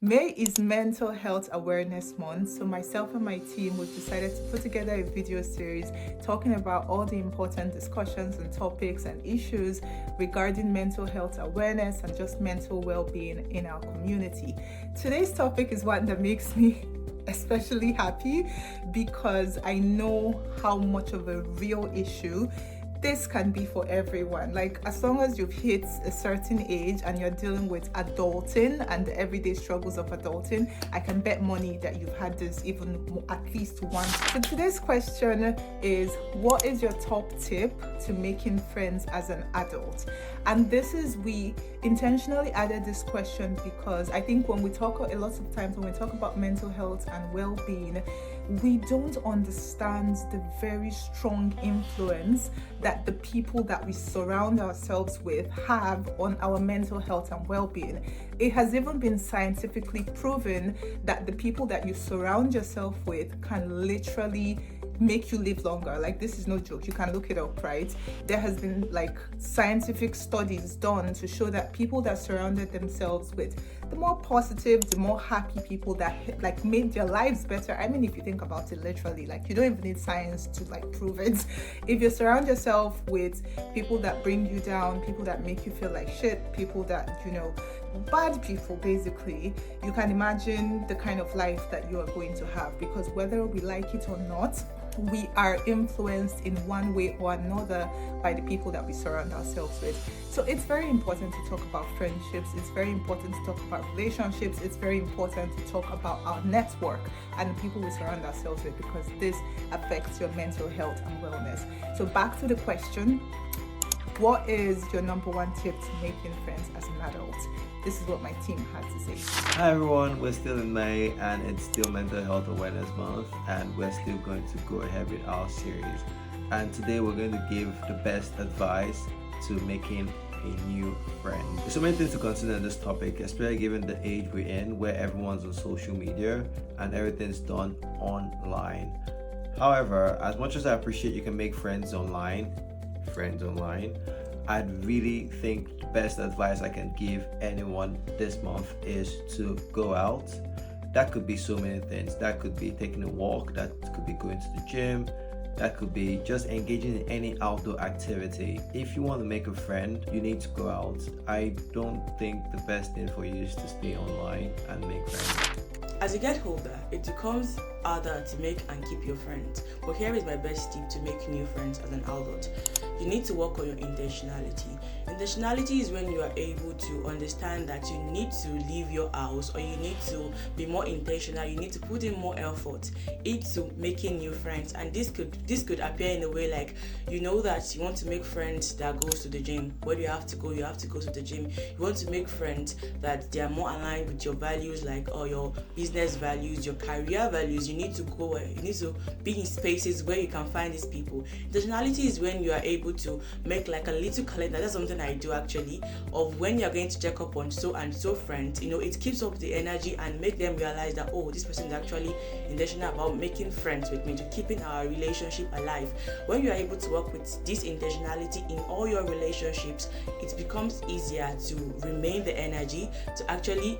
May is Mental Health Awareness Month, so myself and my team we've decided to put together a video series talking about all the important discussions and topics and issues regarding mental health awareness and just mental well-being in our community. Today's topic is one that makes me especially happy because I know how much of a real issue this can be for everyone. Like, as long as you've hit a certain age and you're dealing with adulting and the everyday struggles of adulting, I can bet money that you've had this even at least once. So today's question is, what is your top tip to making friends as an adult? And we intentionally added this question because I think when we talk, a lot of times when we talk about mental health and well-being, we don't understand the very strong influence that the people that we surround ourselves with have on our mental health and well-being. It has even been scientifically proven that the people that you surround yourself with can literally make you live longer. Like, this is no joke, you can look it up, right? There has been like scientific studies done to show that people that surrounded themselves with the more positive, the more happy people that like made their lives better. I mean, if you think about it literally, like, you don't even need science to like prove it. If you surround yourself with people that bring you down, people that make you feel like shit, people that, bad people basically, you can imagine the kind of life that you are going to have, because whether we like it or not, we are influenced in one way or another by the people that we surround ourselves with. So it's very important to talk about friendships, it's very important to talk about relationships, it's very important to talk about our network and the people we surround ourselves with, because this affects your mental health and wellness. So back to the question, what is your number one tip to making friends as an adult? This is what my team had to say. Hi everyone, we're still in May and it's still Mental Health Awareness Month, and we're still going to go ahead with our series. And today we're going to give the best advice to making a new friend. There's so many things to consider in this topic, especially given the age we're in, where everyone's on social media and everything's done online. However, as much as I appreciate you can make friends online, I'd really think the best advice I can give anyone this month is to go out. That could be so many things. That could be taking a walk, that could be going to the gym, that could be just engaging in any outdoor activity. If you want to make a friend, you need to go out. I don't think the best thing for you is to stay online and make friends. As you get older, it becomes harder to make and keep your friends. But here is my best tip to make new friends as an adult. You need to work on your intentionality. Intentionality is when you are able to understand that you need to leave your house, or you need to be more intentional. You need to put in more effort into making new friends. And this could appear in a way like, you know that you want to make friends that goes to the gym. Where do you have to go? You have to go to the gym. You want to make friends that they are more aligned with your values, like your business values, your career values. You need to go. You need to be in spaces where you can find these people. Intentionality is when you are able to make like a little calendar. That's something I do actually, of when you're going to check up on so and so friends. It keeps up the energy and make them realize that, oh, this person is actually intentional about making friends with me, to keeping our relationship alive. When you are able to work with this intentionality in all your relationships, it becomes easier to remain the energy to actually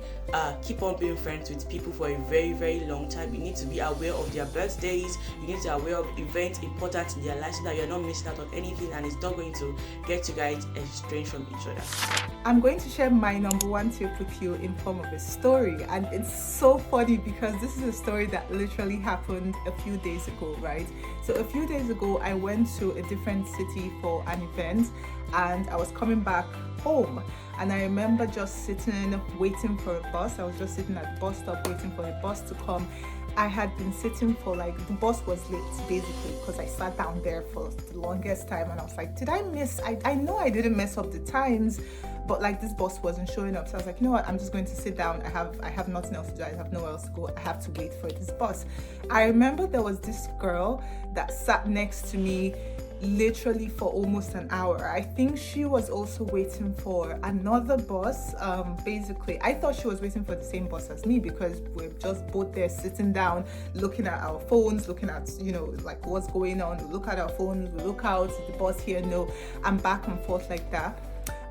keep on being friends with people for a very, very long time. You need to be aware of their birthdays. You need to be aware of events important in their lives so that you're not missing out on anything, and it's not going to get you guys estranged from each other. I'm going to share my number one tip with you in form of a story, and it's so funny because this is a story that literally happened a few days ago, right? So a few days ago, I went to a different city for an event, and I was coming back home, and I remember just sitting waiting for a bus. I was just sitting at the bus stop waiting for the bus to come. I had been sitting for the bus was late basically, because I sat down there for the longest time, and I was like, did I miss? I know I didn't mess up the times, but like this bus wasn't showing up. So I was like, you know what, I'm just going to sit down. I have nothing else to do. I have nowhere else to go. I have to wait for this bus. I remember there was this girl that sat next to me literally for almost an hour. I think she was also waiting for another bus. Basically, I thought she was waiting for the same bus as me, because we're just both there sitting down, looking at our phones, looking at, like what's going on. We look at our phones, we look out, the bus here, no, and back and forth like that.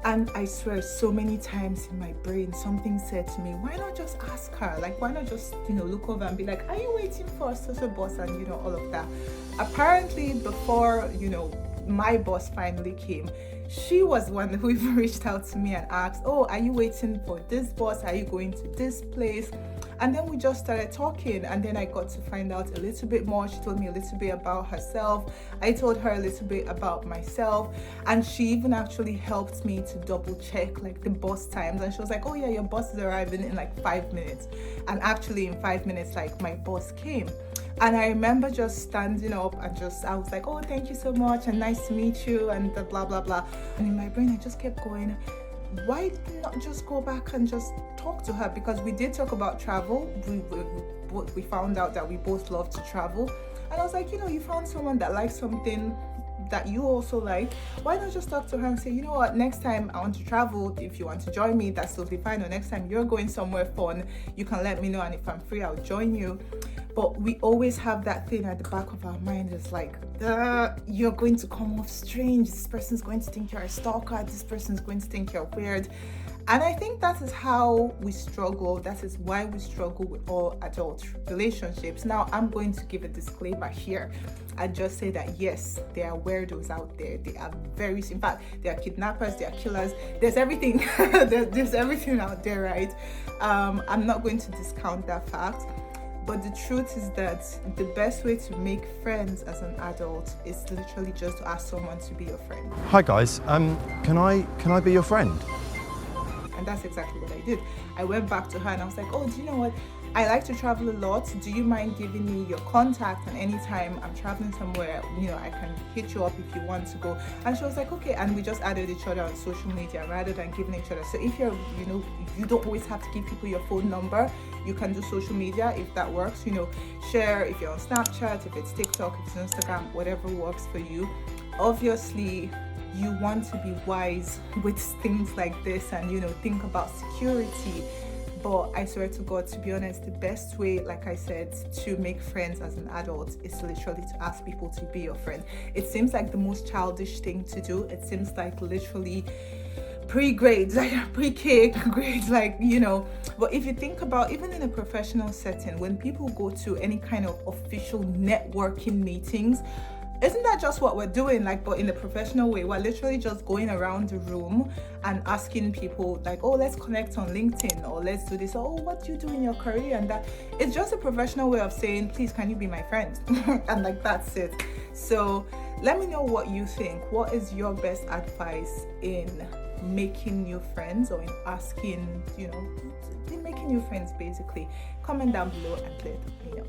And I swear, so many times in my brain, something said to me, why not just ask her? Like, why not just, look over and be like, are you waiting for a social boss? And, all of that. Apparently, before, my boss finally came, she was one who even reached out to me and asked, oh, are you waiting for this boss? Are you going to this place? And then we just started talking, and then I got to find out a little bit more. She told me a little bit about herself. I told her a little bit about myself, and she even actually helped me to double check like the bus times. And she was like, oh yeah, your bus is arriving in like 5 minutes. And actually in 5 minutes, like my bus came. And I remember just standing up and I was like, oh, thank you so much, and nice to meet you, and the blah blah blah. And in my brain, I just kept going, why not just go back and just talk to her? Because we did talk about travel. We found out that we both love to travel, and I was like, you found someone that likes something that you also like. Why not just talk to her and say, you know what, next time I want to travel, if you want to join me, that's totally fine. Or next time you're going somewhere fun, you can let me know, and if I'm free, I'll join you. But we always have that thing at the back of our mind. It's like, you're going to come off strange. This person's going to think you're a stalker. This person's going to think you're weird. And I think that is how we struggle. That is why we struggle with all adult relationships. Now, I'm going to give a disclaimer here. I just say that yes, there are weirdos out there. They are in fact, there are kidnappers, there are killers. There's everything. there's everything out there, right? I'm not going to discount that fact. But the truth is that the best way to make friends as an adult is literally just to ask someone to be your friend. Hi guys, can I be your friend? And that's exactly what I did. I went back to her and I was like, oh, do you know what? I like to travel a lot. Do you mind giving me your contact? And anytime I'm traveling somewhere, I can hit you up if you want to go. And she was like, okay. And we just added each other on social media rather than giving each other. So if you're, you don't always have to give people your phone number. You can do social media if that works. Share if you're on Snapchat, if it's TikTok, if it's Instagram, whatever works for you. Obviously, you want to be wise with things like this and, think about security. But I swear to God, to be honest, the best way, like I said, to make friends as an adult is literally to ask people to be your friend. It seems like the most childish thing to do. It seems like literally pre-grades, like pre-K grades, But if you think about, even in a professional setting, when people go to any kind of official networking meetings, isn't that just what we're doing? But in a professional way, we're literally just going around the room and asking people like, oh, let's connect on LinkedIn, or let's do this, or, oh, what do you do in your career? And that it's just a professional way of saying, please, can you be my friend? And that's it. So let me know what you think. What is your best advice in making new friends, or in asking, in making new friends, basically? Comment down below and let me know.